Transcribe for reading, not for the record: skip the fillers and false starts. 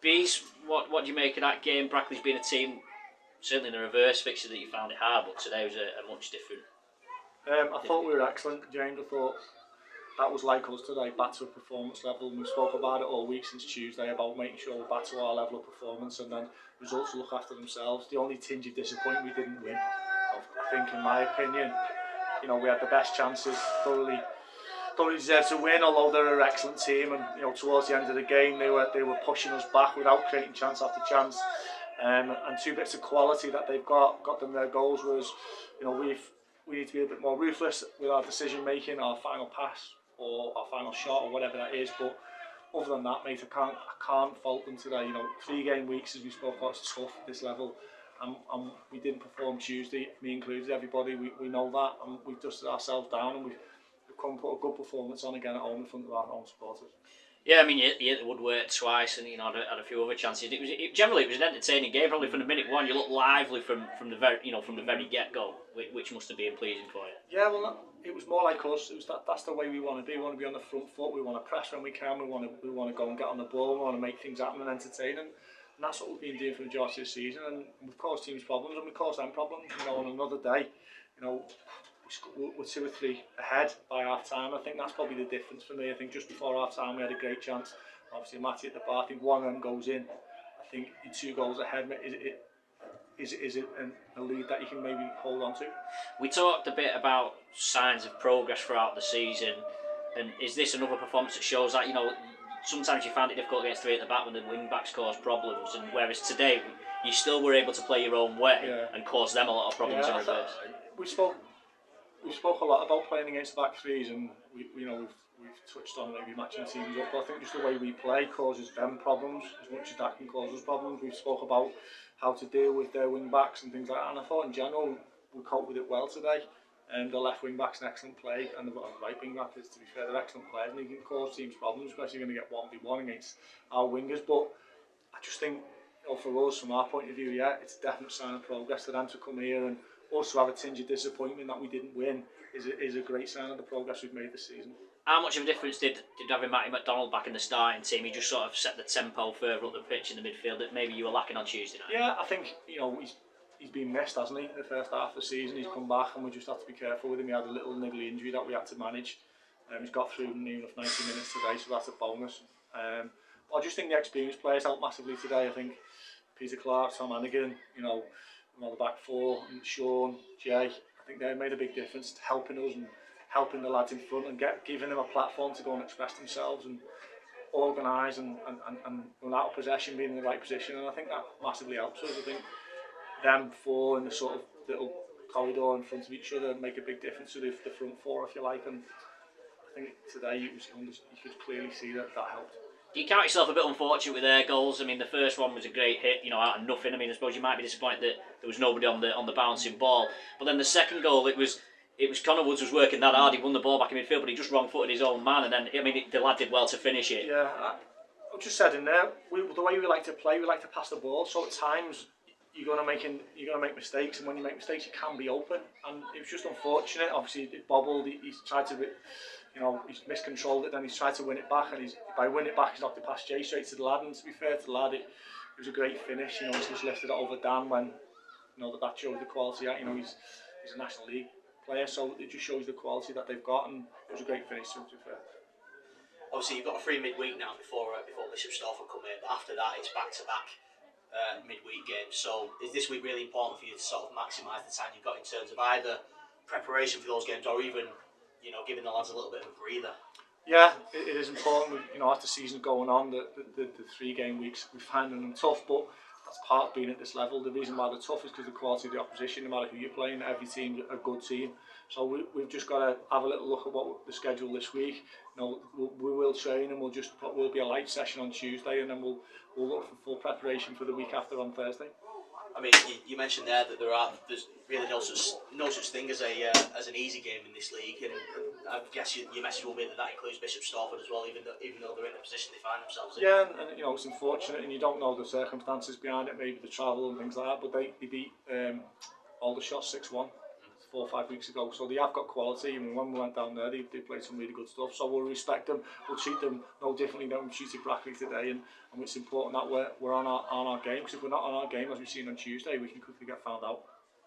Bees, what do you make of that game? Brackley's been a team, certainly in the reverse fixture, that you found it hard, but today was a much different. I thought we were excellent, James. I thought that was like us today, back to a performance level. And we spoke about it all week since Tuesday about making sure we're back to our level of performance, and then results look after themselves. The only tinge of disappointment, we didn't win. I think, in my opinion, we had the best chances, thoroughly deserved to win, although they're an excellent team, and towards the end of the game they were pushing us back without creating chance after chance, and two bits of quality that they've got them their goals. Whereas we need to be a bit more ruthless with our decision making, our final pass or our final shot or whatever that is. But other than that, mate, I can't fault them today. 3 game weeks, as we spoke about, is tough at this level. And we didn't perform Tuesday, me included. Everybody, we know that, and we've dusted ourselves down, and we've come and put a good performance on again at home in front of our own supporters. Yeah, I mean, you hit the woodwork twice, and had a few other chances. Generally it was an entertaining game. Probably from the minute one, you looked lively from the very get go, which must have been pleasing for you. Yeah, well, it was more like us. It was that's the way we want to be. We want to be on the front foot. We want to press when we can. We want to go and get on the ball. We want to make things happen and entertain. And that's what we've been doing for the majority of the season. And we've caused teams problems, and we caused them problems. On another day, we're 2 or 3 ahead by half time. I think that's probably the difference for me. I think just before half time we had a great chance. Obviously, Matty at the bar. I think one of them goes in. I think you're 2 goals ahead. Is it a lead that you can maybe hold on to? We talked a bit about signs of progress throughout the season, and is this another performance that shows that sometimes you find it difficult against 3 at the back when the wing backs cause problems, and whereas today you still were able to play your own way and cause them a lot of problems in reverse. We spoke a lot about playing against the back threes, and we've touched on maybe matching teams up, but I think just the way we play causes them problems as much as that can cause us problems. We've spoke about how to deal with their wing backs and things like that, and I thought in general we coped with it well today. And the left wing back's an excellent play, and the right wing back is, to be fair, they're excellent players, and they can cause teams problems, especially going to get 1v1 against our wingers. But I just think, for us, from our point of view, it's a definite sign of progress for them to come here and also have a tinge of disappointment that we didn't win is a great sign of the progress we've made this season. How much of a difference did having Matty McDonald back in the starting team? He just sort of set the tempo further up the pitch in the midfield that maybe you were lacking on Tuesday night. Yeah, I think he's been missed, hasn't he? The first half of the season, he's come back, and we just have to be careful with him. He had a little niggly injury that we had to manage. He's got through near enough 90 minutes today, so that's a bonus. I just think the experienced players helped massively today. I think Peter Clark, Tom Hannigan, the back 4, and Sean, Jay, I think they made a big difference, helping us and helping the lads in front and giving them a platform to go and express themselves and organise and without possession, being in the right position. And I think that massively helps us. I think them 4 in the sort of little corridor in front of each other make a big difference to the front 4, if you like. And I think today you could clearly see that helped. Do you count yourself a bit unfortunate with their goals? I mean, the first one was a great hit, out of nothing. I mean, I suppose you might be disappointed that there was nobody on the bouncing ball. But then the second goal, it was Connor Woods was working that hard. He won the ball back in midfield, but he just wrong-footed his own man. And then, the lad did well to finish it. Yeah, I just said in there, the way we like to play, we like to pass the ball. So at times you're going to make mistakes, and when you make mistakes, you can be open. And it was just unfortunate. Obviously, it bobbled. He's tried to. He's miscontrolled it, then he's tried to win it back, and by winning it back, he's knocked it past Jay straight to the lad. And to be fair to the lad, it was a great finish. He's just lifted it over Dan when, that shows the quality. He's a National League player, so it just shows the quality that they've got, and it was a great finish. To be fair. Obviously, you've got a free midweek now before Bishop Stortford come in, but after that, it's back-to-back midweek games. So is this week really important for you to sort of maximise the time you've got in terms of either preparation for those games or even giving the lads a little bit of a breather? Yeah, it is important. After season going on, the 3 game weeks, we find them tough, but that's part of being at this level. The reason why they're tough is because the quality of the opposition, no matter who you're playing, every team's a good team. So we've just got to have a little look at what the schedule this week. We will train, and we'll be a light session on Tuesday, and then we'll look for full preparation for the week after on Thursday. I mean, you mentioned there that there's really no such thing as an easy game in this league, and I guess your message will be that includes Bishop Stortford as well, even though they're in the position they find themselves in. Yeah, and it's unfortunate, and you don't know the circumstances behind it, maybe the travel and things like that. But they beat Aldershot 6-1. 4 or 5 weeks ago. So they have got quality. I mean, when we went down there, they played some really good stuff. So we'll respect them. We'll treat them no differently than we treated Brackley today. And it's important that we're on our game. Because if we're not on our game, as we've seen on Tuesday, we can quickly get found out.